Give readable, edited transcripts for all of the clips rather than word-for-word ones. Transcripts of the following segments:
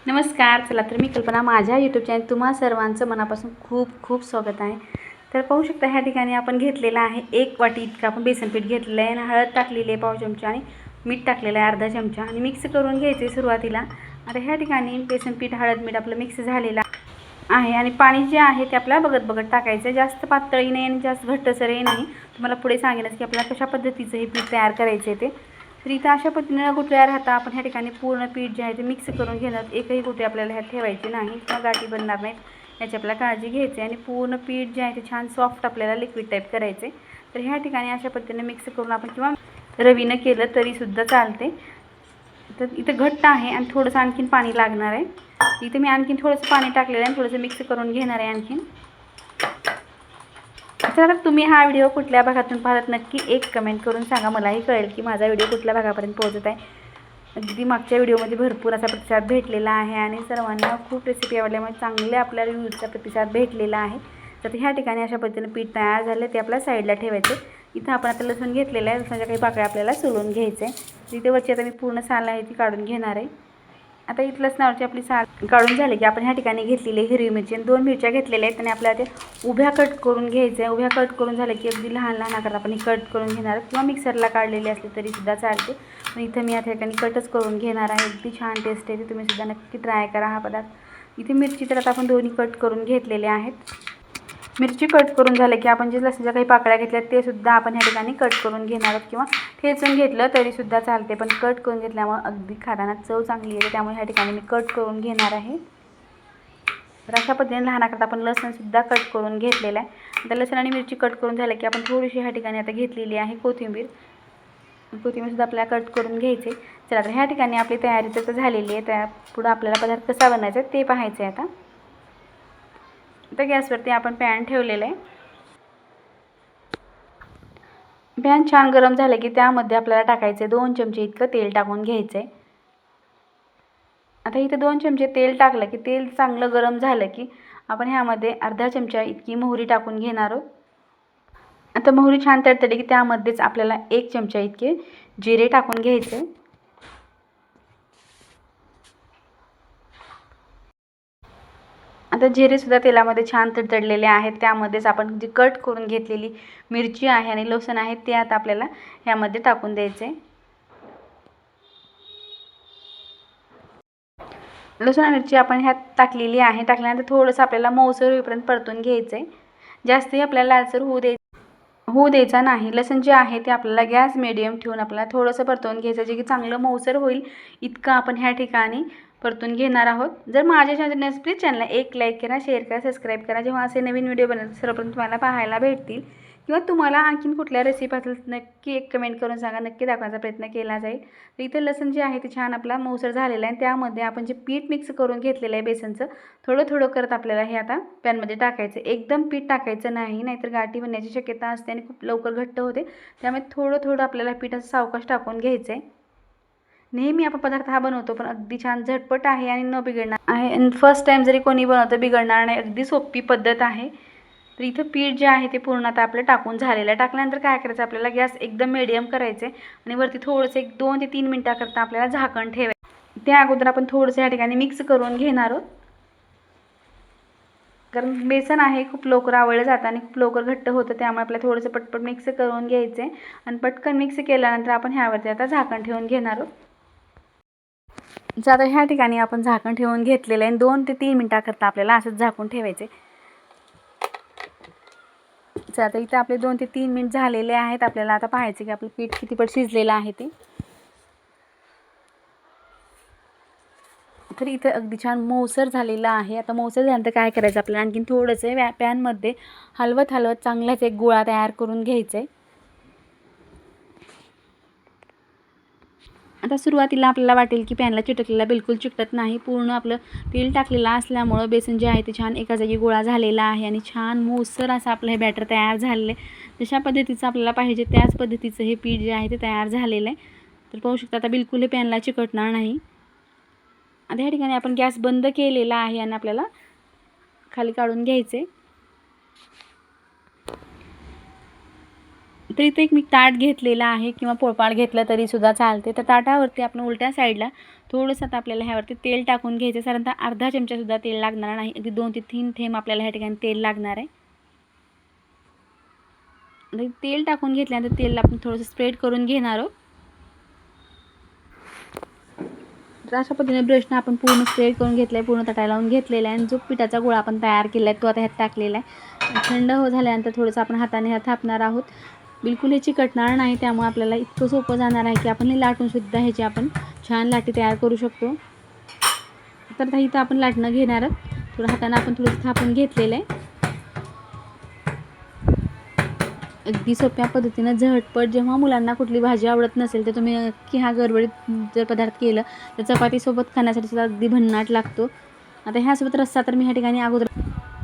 नमस्कार. चला तर मी कल्पना माझ्या यूट्यूब चॅनल तुम्हा सर्वांचं मनापासून खूप खूप स्वागत आहे. तर पाहू शकता ह्या ठिकाणी आपण घेतलेला आहे 1 वाटी इतकं आपण बेसन पीठ घेतलेलं आहे आणि हळद टाकलेली आहे पाव चमचा आणि मीठ टाकलेलं आहे अर्धा चमचा आणि मिक्स करून घ्यायचे सुरुवातीला. आता ह्या ठिकाणी बेसन पीठ हळद मीठ आपलं मिक्स झालेलं आहे आणि पाणी जे आहे ते आपल्याला बघत बघत टाकायचं. जास्त पातळही नाही आणि जास्त घट्टसरही नाही. तुम्हाला पुढे सांगेनच की आपल्याला कशा पद्धतीचं हे पीठ तयार करायचं आहे ते. तर इथं अशा पद्धतीने गुठळ्या राहता आपण ह्या ठिकाणी पूर्ण पीठ जे आहे ते मिक्स करून घेणार. एकही गुठळी आपल्याला ह्यात ठेवायची नाही किंवा गाठी बनणार नाहीत याची आपल्याला काळजी घ्यायची आणि पूर्ण पीठ जे आहे ते छान सॉफ्ट आपल्याला लिक्विड टाईप करायचे. तर ह्या ठिकाणी अशा पद्धतीने मिक्स करून आपण किंवा रवीनं केलं तरीसुद्धा चालते. तर इथं घट्ट आहे आणि थोडंसं आणखीन पाणी लागणार आहे. इथे मी आणखीन थोडंसं पाणी टाकलेलं आहे आणि थोडंसं मिक्स करून घेणार आहे आणखीन. तर तुम्ही हा व्हिडिओ कुठल्या भागातून पाहतात नक्की एक कमेंट करून सांगा. मलाही कळेल की माझा व्हिडिओ कुठल्या भागापर्यंत पोहोचत आहे. अगदी मागच्या व्हिडिओमध्ये भरपूर असा प्रतिसाद भेटलेला आहे आणि सर्वांना खूप रेसिपी आवडल्यामुळे चांगले आपल्याला व्ह्यूजचा प्रतिसाद भेटलेला आहे. तर ह्या ठिकाणी अशा पद्धतीने पीठ तयार झाले ते आपल्या साईडला ठेवायचे. इथं आपण आता लसूण घेतलेलं आहे. लसणाच्या काही पाकळ्या आपल्याला सोलून घ्यायचे आहे. इथे वरची आता मी पूर्ण साल आहे ती काढून घेणार आहे. आता इथं लसणावरची आपली साल काढून झाली की आपण ह्या ठिकाणी घेतलेली हिरवी मिरची आणि 2 मिरच्या घेतलेल्या आहेत आणि आपल्याला ते उभ्या कट करून घ्यायचं आहे. उभ्या कट करून झालं की अगदी लहान लहान आकारात आपण कट करून घेणार किंवा मिक्सरला काढलेली असली तरीसुद्धा चालते. पण इथं मी या ठिकाणी कटच करून घेणार आहे. अगदी छान टेस्ट आहे. तुम्ही सुद्धा नक्की ट्राय करा हा पदार्थ. इथे मिरची तर आता आपण दोन्ही कट करून घेतलेले आहेत. मिरची कट करून झालं की आपण जे लसणाच्या काही पाकळ्या घेतल्यात ते सुद्धा आपण ह्या ठिकाणी कट करून घेणार आहोत किंवा ठेचून घेतलं तरीसुद्धा चालते. पण कट करून घेतल्यामुळे अगदी खाताना चव चांगली येते. त्यामुळे ह्या ठिकाणी मी कट करून घेणार आहे. तर अशा पद्धतीने लहान आकारात आपण लसणसुद्धा कट करून घेतलेलं आहे. आता लसण आणि मिरची कट करून झालं की आपण थोडीशी ह्या ठिकाणी आता घेतलेली आहे कोथिंबीर. कोथिंबीरसुद्धा आपल्याला कट करून घ्यायचे. चला तर ह्या ठिकाणी आपली तयारी तर झालेली आहे. त्या पुढं आपल्याला पदार्थ कसा बनायचा ते पाहायचं आहे. आता गॅसवरती आपण पॅन ठेवलेलं आहे. पॅन छान गरम झालं की त्यामध्ये आपल्याला टाकायचे 2 चमचे इतकं तेल टाकून घ्यायचं आहे. आता इथे 2 चमचे तेल टाकलं की तेल चांगलं गरम झालं की आपण ह्यामध्ये अर्धा चमचा इतकी मोहरी टाकून घेणार आहोत. आता मोहरी छान तडतडली की त्यामध्येच आपल्याला 1 चमचा इतके जिरे टाकून घ्यायचे. आता जिरेसुद्धा तेलामध्ये छान तडतडलेले आहेत. त्यामध्येच आपण जी कट करून घेतलेली मिरची आहे आणि लसूण आहे ते आता आपल्याला ह्यामध्ये टाकून द्यायचे. लसूण आणि मिरची आपण ह्यात टाकलेली आहे. टाकल्यानंतर थोडंसं आपल्याला मऊसर होईपर्यंत परतून घ्यायचं आहे. जास्तही आपल्याला लालसर होऊ द्यायचा नाही. लसूण जे आहे ते आपल्याला गॅस मिडियम ठेवून आपल्याला थोडंसं परतवून घ्यायचं जे की चांगलं मऊसर होईल इतकं आपण ह्या ठिकाणी परतून घेणार आहोत. जर माझ्या चॅनल प्लीज चॅनलला एक लाईक करा, शेअर करा, सबस्क्राईब करा. जेव्हा असे नवीन व्हिडिओ बनवतील सर्वप्रथम तुम्हाला पाहायला भेटतील. किंवा तुम्हाला आणखीन कुठल्या रेसिपी असेल नक्की एक कमेंट करून सांगा. नक्की दाखवण्याचा प्रयत्न केला जाईल. तर इथे लसूण जे आहे ते छान आपला मऊसर झालेला आहे आणि त्यामध्ये आपण जे पीठ मिक्स करून घेतलेलं आहे बेसनचं थोडं थोडं करत आपल्याला हे आता पॅनमध्ये टाकायचं. एकदम पीठ टाकायचं नाही, नाहीतर गाठी बनण्याची शक्यता असते आणि खूप लवकर घट्ट होते. त्यामुळे थोडं थोडं आपल्याला पीठाचं सावकाश टाकून घ्यायचं आहे. नेहमी आपण पदार्थ हा बनवतो पण अगदी छान झटपट आहे आणि न बिघडणार आहे. आणि फर्स्ट टाईम जरी कोणी बनवतं बिघडणार नाही. अगदी सोपी पद्धत आहे. तर इथं पीठ जे आहे ते पूर्ण आता आपलं टाकून झालेलं आहे. टाकल्यानंतर काय करायचं आपल्याला गॅस एकदम मिडियम करायचे आणि वरती थोडंसं 2 ते 3 मिनिटाकरता आपल्याला झाकण ठेवायचं. त्या अगोदर आपण थोडंसं या ठिकाणी मिक्स करून घेणार आहोत. कारण बेसन आहे खूप लवकर आवळलं जातं आणि खूप लवकर घट्ट होतं. त्यामुळे आपल्याला थोडंसं पटपट मिक्स करून घ्यायचं आहे आणि पटकन मिक्स केल्यानंतर आपण ह्यावरती आता झाकण ठेवून घेणार आहोत. आता ह्या ठिकाणी आपण झाकण ठेवून घेतलेलं आहे. 2 ते 3 मिनिटाकरता आपल्याला असंच झाकून ठेवायचे. आता इथं आपले 2 ते 3 मिनिट झालेले आहेत. आपल्याला आता पाहायचं की आपलं पीठ कितीपट शिजलेलं आहे ते. तर इथं अगदी छान मऊसर झालेलं आहे. आता मऊसर झाल्यानंतर काय करायचं आपल्याला आणखीन थोडंसं पॅनमध्ये हलवत चांगलाच एक गोळा तयार करून घ्यायचा आहे. आता सुरुवातीला आपल्याला वाटेल की पॅनला चिटकलेला बिलकुल चिकटत नाही. पूर्ण आपलं तेल टाकलेलं असल्यामुळं बेसन जे आहे ते छान एका जागी गोळा झालेला आहे आणि छान मऊसर असं आपलं हे बॅटर तयार झालेलं आहे. जशा पद्धतीचं आपल्याला पाहिजे त्याच पद्धतीचं हे पीठ जे आहे ते तयार झालेलं आहे. तर पाहू शकता आता बिलकुल हे पॅनला चिकटणार नाही. आता ह्या ठिकाणी आपण गॅस बंद केलेला आहे आणि आपल्याला खाली काढून घ्यायचे. तर इथे एक मी ताट घेतलेला आहे किंवा पोळपाट घेतलं तरीसुद्धा चालते. तर ताटावरती आपण उलट्या साईडला थोडंसं आता आपल्याला ह्यावरती तेल टाकून घ्यायचं. साधारणतः अर्धा चमचासुद्धा तेल लागणार नाही, अगदी 2 ते 3 थेंब आपल्याला ह्या ठिकाणी तेल लागणार आहे. तेल टाकून घेतल्यानंतर तेल आपण थोडंसं स्प्रेड करून घेणार आहोत. तर अशा पद्धतीने ब्रशनं आपण पूर्ण स्प्रेड करून घेतलं आहे, पूर्ण ताटाला लावून घेतलेला आहे. आणि जो पिठाचा गोळा आपण तयार केला आहे तो आता ह्यात टाकलेला आहे. थंड झाल्यानंतर थोडंसं आपण हाताने ह्यात थापणार आहोत. बिलकुल हे चिकटणार नाही, त्यामुळे आपल्याला इतकं सोपं जाणार आहे की आपण हे लाटूनसुद्धा ह्याची आपण छान लाटी तयार करू शकतो. तर इथं आपण लाटणं घेणार आहोत. थोडं हाताने आपण थोडंसं थापून घेतलेलं आहे. अगदी सोप्या पद्धतीनं झटपट. जेव्हा मुलांना कुठली भाजी आवडत नसेल तर तुम्ही नक्की हा गडबडीत जर पदार्थ केलं तर चपातीसोबत खाण्यासाठी सुद्धा अगदी भन्नाट लागतो. आता ह्यासोबत रस्सा तर मी ह्या ठिकाणी अगोदर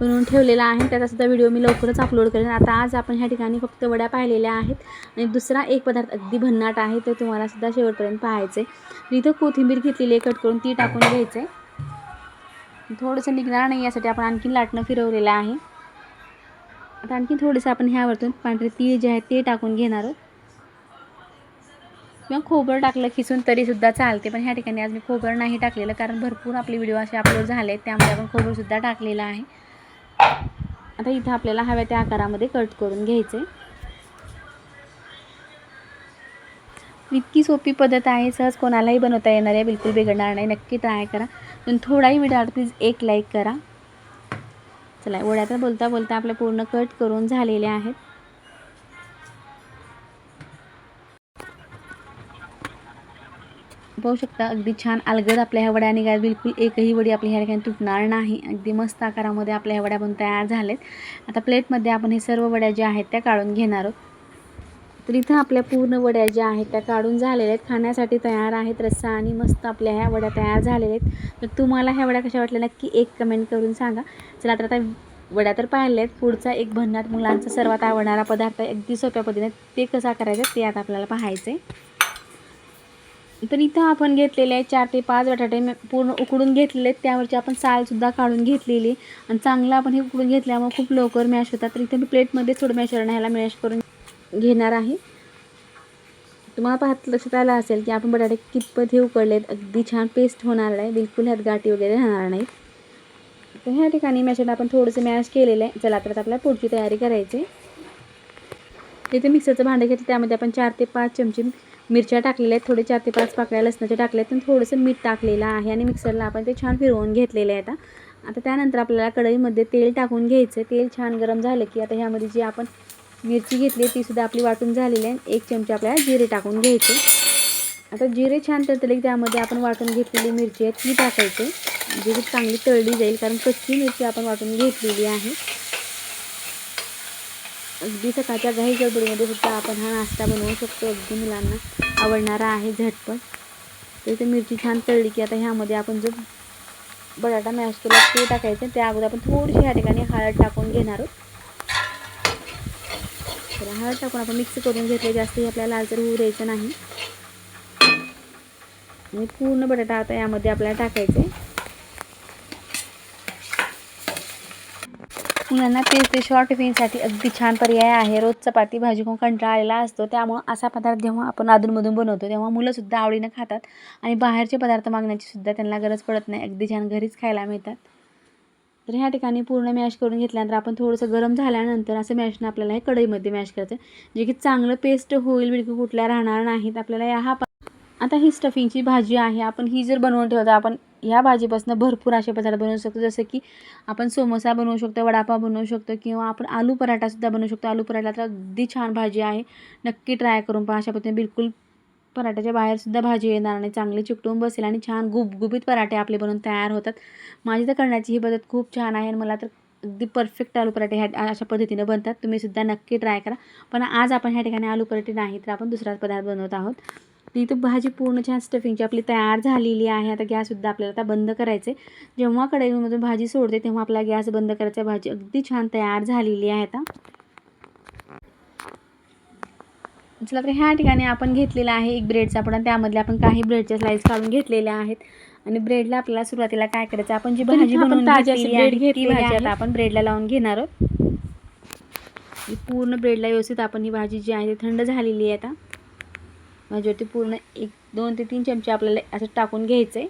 बनवून ठेवलेला आहे, त्याचा सुद्धा व्हिडिओ मी लवकरच अपलोड करेन. आता आज आपण ह्या ठिकाणी फक्त वड्या पाहिलेल्या आहेत आणि दुसरा एक पदार्थ अगदी भन्नाट आहे, तर तुम्हाला सुद्धा शेवटपर्यंत पाहायचं आहे. इथं कोथिंबीर घेतलेली आहे कट करून, ती टाकून घ्यायचं आहे. थोडंसं निघणार नाही यासाठी आपण आणखी लाटणं फिरवलेलं आहे. आता आणखी थोडंसं आपण ह्यावरतून पांढरे तीळ जे आहेत ते टाकून घेणार आहोत किंवा खोबरं टाकलं खिसून तरीसुद्धा चालते. पण ह्या ठिकाणी आज मी खोबरं नाही टाकलेलं, कारण भरपूर आपले व्हिडिओ असे अपलोड झाले आहेत, त्यामुळे आपण खोबरंसुद्धा टाकलेलं आहे. आता इथं आपल्याला हव्या त्या आकारामध्ये कट करून घ्यायचं आहे. इतकी सोपी पद्धत आहे, सहज कोणालाही बनवता येणार आहे, बिलकुल बिघडणार नाही. नक्की ट्राय करा. पण थोडाही व्हिडिओ प्लीज एक लाईक करा. चला, वड्या तर बोलता बोलता आपल्या पूर्ण कट करून झालेल्या आहेत. पाहू शकता अगदी छान अलगद आपल्या ह्या वड्या निघाल्या. बिलकुल एकही वडी आपल्या ह्या ठिकाणी तुटणार नाही. अगदी मस्त आकारामध्ये आपल्या ह्या वड्या पण तयार झालेत. आता प्लेटमध्ये आपण हे सर्व वड्या ज्या आहेत त्या काढून घेणार आहोत. तर इथं आपल्या पूर्ण वड्या ज्या आहेत त्या काढून झालेल्या आहेत, खाण्यासाठी तयार आहेत. रस्सा आणि मस्त आपल्या ह्या वड्या तयार झालेल्या आहेत. तर तुम्हाला ह्या वड्या कशा वाटल्या नक्की एक कमेंट करून सांगा. चला, तर आता वड्या तर पाहिल्या आहेत. पुढचा एक भन्नाट मुलांचा सर्वात आवडणारा पदार्थ आहे, अगदी सोप्या पद्धतीने ते कसा करायचं ते आता आपल्याला पाहायचं आहे. तर इथं आपण घेतलेले आहे 4 ते 5 बटाटे पूर्ण उकडून घेतलेले आहेत. त्यावरची आपण सालसुद्धा काढून घेतलेली आणि चांगलं आपण हे उकडून घेतल्यामुळे खूप लवकर मॅश होतात. तर इथे मी प्लेटमध्ये थोडं मॅशरनं ह्याला मॅश करून घेणार आहे. तुम्हाला पाहत लक्षात आलं असेल की आपण बटाटे कितपत हे उकडलेत. अगदी छान पेस्ट होणार आहे, बिलकुल ह्यात गाठी वगैरे राहणार नाहीत. तर ह्या ठिकाणी मॅशरनं आपण थोडंसं मॅश केलेलं आहे. चला, तर आपल्याला पुढची तयारी करायची आहे. इथे मिक्सरचं भांडं घेतलं, त्यामध्ये आपण 4 ते 5 चमचे मिरच्या टाकलेल्या आहेत, थोडे 4 ते 5 पाकळ्या लसणाच्या टाकल्या आहेत आणि थोडंसं मीठ टाकलेलं आहे आणि मिक्सरला आपण ते छान फिरवून घेतलेलं आहे. आता त्यानंतर आपल्याला कढईमध्ये तेल टाकून घ्यायचं. तेल छान गरम झालं की आता ह्यामध्ये जी आपण मिरची घेतली ती सुद्धा आपली वाटून झालेली आहे. 1 चमचा आपल्याला जिरे टाकून घ्यायचे. आता जिरे छान तळतले की त्यामध्ये आपण वाटून घेतलेली मिरची आहे ती टाकायची. जिरे चांगली तळली जाईल, कारण कच्ची मिरची आपण वाटून घेतलेली आहे. अगदी सकाळच्या घाई गडबडीमध्ये सुद्धा आपण हा नाश्ता बनवू शकतो, अगदी मुलांना आवडणारा आहे झटपट. तर इथे मिरची छान तळली की आता ह्यामध्ये आपण जो बटाटा मॅश केला ते टाकायचं. त्या अगोदर आपण थोडीशी ह्या ठिकाणी हळद टाकून घेणार आहोत. तर हळद टाकून आपण मिक्स करून घेतले, जास्तही आपल्याला लालसर होऊ द्यायचं नाही. आणि पूर्ण बटाटा आता यामध्ये आपल्याला टाकायचं आहे. मुलांना तेच ते शॉर्ट टिफिनसाठी अगदी छान पर्याय आहे. रोज चपाती भाजी खाऊन कंटाळा आलेला असतो, त्यामुळं असा पदार्थ जेव्हा आपण अधूनमधून बनवतो तेव्हा मुलंसुद्धा आवडीनं खातात आणि बाहेरचे पदार्थ मागण्याची सुद्धा त्यांना गरज पडत नाही. अगदी छान घरीच खायला मिळतात. तर ह्या ठिकाणी पूर्ण मॅश करून घेतल्यानंतर आपण थोडंसं गरम झाल्यानंतर असं मॅशनं आपल्याला हे कढईमध्ये मॅश करायचं, जे की चांगलं पेस्ट होईल, बिलकुल कुठल्या राहणार नाहीत. आपल्याला आता ही स्टफिंगची भाजी आहे, आपण ही जर बनवून ठेवतो आपण ह्या भाजीपासून भरपूर असे पदार्थ बनवू शकतो. जसं की आपण समोसा बनवू शकतो, वडापाव बनवू शकतो किंवा आपण आलू पराठासुद्धा बनवू शकतो. आलू पराठा तर अगदी छान भाजी आहे, नक्की ट्राय करून पहा. अशा पद्धतीने बिलकुल पराठ्याच्या बाहेरसुद्धा भाजी येणार नाही, चांगली चिकटून बसेल आणि छान गुबगुबीत पराठे आपले बनवून तयार होतात. माझी तर करण्याची ही पद्धत खूप छान आहे आणि मला तर अगदी परफेक्ट आलू पराठे ह्या अशा पद्धतीने बनतात. तुम्हीसुद्धा नक्की ट्राय करा. पण आज आपण ह्या ठिकाणी आलू पराठे नाही तर आपण दुसराच पदार्थ बनवत आहोत. इथं भाजी पूर्ण छान स्टफिंगची आपली तयार झालेली आहे. आता गॅससुद्धा आपल्याला आता बंद करायचं आहे. जेव्हा कढईमधून भाजी सोडते तेव्हा आपला गॅस बंद करायचा. भाजी अगदी छान तयार झालेली आहे. आता चला, तर ह्या ठिकाणी आपण घेतलेला आहे एक ब्रेडचा पुडा, त्यामधले आपण काही ब्रेडचे स्लाइस काढून घेतलेल्या आहेत आणि ब्रेडला आपल्याला सुरुवातीला काय करायचं, आपण जी भाजी बनवून घेतलेली आहे ती भाजी आता आपण ब्रेडला लावून घेणार आहोत. पूर्ण ब्रेडला व्यवस्थित आपण ही भाजी जी आहे ती थंड झालेली आहे. आता भाजीवरती पूर्ण 2 ते 3 चमचे आपल्याला असं टाकून घ्यायचं आहे.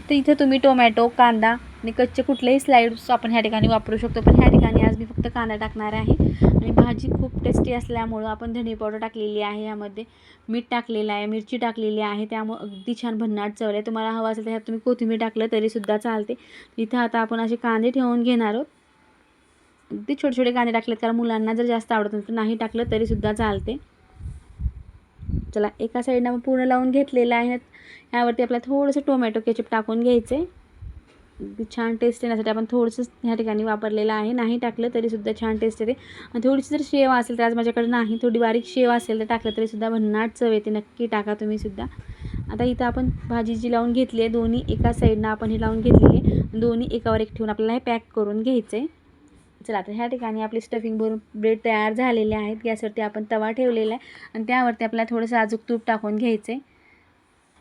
तर इथं तुम्ही टोमॅटो, कांदा आणि कच्चे कुठलेही स्लाइड्स आपण ह्या ठिकाणी वापरू शकतो, पण ह्या ठिकाणी आज मी फक्त कांदा टाकणार आहे. आणि भाजी खूप टेस्टी असल्यामुळं आपण धणे पावडर टाकलेली आहे, यामध्ये मीठ टाकलेलं आहे, मिरची टाकलेली आहे, त्यामुळे अगदी छान भन्नाट चव आहे. तुम्हाला हवं असेल तर ह्यात तुम्ही कोथिंबीर टाकलं तरीसुद्धा चालते. इथं आता आपण असे कांदे ठेवून घेणार आहोत. अगदी छोटे छोटे कांदे टाकलेत, कारण मुलांना जर जास्त आवडत नसेल तर नाही टाकलं तरीसुद्धा चालते. चला, एका साईडनं आपण पूर्ण लावून घेतलेलं आहे. यावरती आपल्याला थोडंसं टोमॅटो केचप टाकून घ्यायचं आहे. अगदी छान टेस्ट येण्यासाठी आपण थोडंसं ह्या ठिकाणी वापरलेलं आहे, नाही टाकलं तरीसुद्धा छान टेस्ट येते. आणि थोडीशी जर शेव असेल तर, आज माझ्याकडे नाही, थोडी बारीक शेव असेल तर टाकलं तरीसुद्धा भन्नाट चव येते. नक्की टाका तुम्हीसुद्धा. आता इथं आपण भाजी जी लावून घेतली आहे, दोन्ही एका साईडनं आपण हे लावून घेतलेली आहे, दोन्ही एकावर एक ठेवून आपल्याला हे पॅक करून घ्यायचं आहे. चला, आता ह्या ठिकाणी आपली स्टफिंग भरून ब्रेड तयार झालेले आहेत. गॅसवरती आपण तवा ठेवलेला आहे आणि त्यावरती आपल्याला थोडंसं अजूक तूप टाकून घ्यायचं आहे.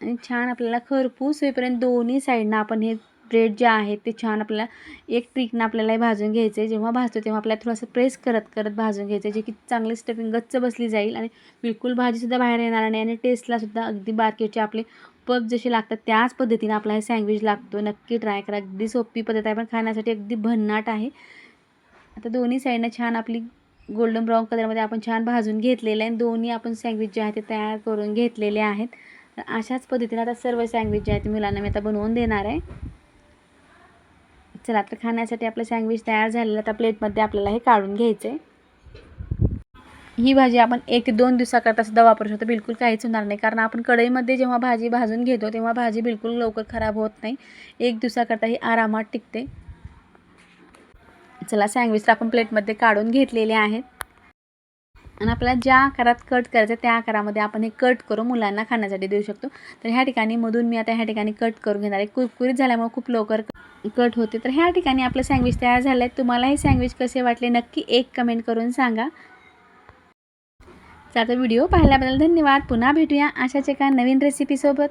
आणि छान आपल्याला खरपूस होईपर्यंत दोन्ही साईडनं आपण हे ब्रेड जे आहेत ते छान आपल्याला एक ट्रिकनं आपल्याला हे भाजून घ्यायचं आहे. जेव्हा भाजतो तेव्हा आपल्याला थोडंसं प्रेस करत करत भाजून घ्यायचं आहे, जे की चांगली स्टफिंग गच्च बसली जाईल आणि बिलकुल भाजीसुद्धा बाहेर येणार नाही. आणि टेस्टलासुद्धा अगदी बारकेचे आपले पफ जसे लागतात त्याच पद्धतीने आपला हे सँडविच लागतो. नक्की ट्राय करा. अगदी सोपी पद्धत आहे, पण खाण्यासाठी अगदी भन्नाट आहे. आता दोन्ही साईडनं छान आपली गोल्डन ब्राऊन कलरमध्ये आपण छान भाजून घेतलेलं आहे. दोन्ही आपण सँडविच जे आहे ते तयार करून घेतलेले आहेत. तर अशाच पद्धतीने आता सर्व सँडविच जे आहेत मुलांना मी आता बनवून देणार आहे. चला, आता खाण्यासाठी आपलं सँडविच तयार झालेलं. आता प्लेटमध्ये आपल्याला हे काढून घ्यायचं आहे. ही भाजी आपण 1 ते 2 दिवसाकरता सुद्धा वापरू शकतो. बिलकुल काहीच होणार नाही, कारण आपण कढईमध्ये जेव्हा भाजी भाजून घेतो तेव्हा भाजी बिलकुल लवकर खराब होत नाही. 1 दिवसाकरता ही आरामात टिकते. चला, सँडविच आपण प्लेटमध्ये काढून घेतलेले आहेत आणि आपल्याला ज्या आकारात कट करायचं त्या आकारामध्ये आपण हे कट करून मुलांना खाण्यासाठी देऊ शकतो. तर ह्या ठिकाणी मधून मी आता ह्या ठिकाणी कट करून घेणार आहे. कुरकुरीत झाल्यामुळे खूप लवकर कट होते. तर ह्या ठिकाणी आपलं सँडविच तयार झालं आहे. तुम्हाला हे सँडविच कसे वाटले नक्की एक कमेंट करून सांगा. तर व्हिडिओ पाहिल्याबद्दल धन्यवाद. पुन्हा भेटूया अशाच एका नवीन रेसिपीसोबत.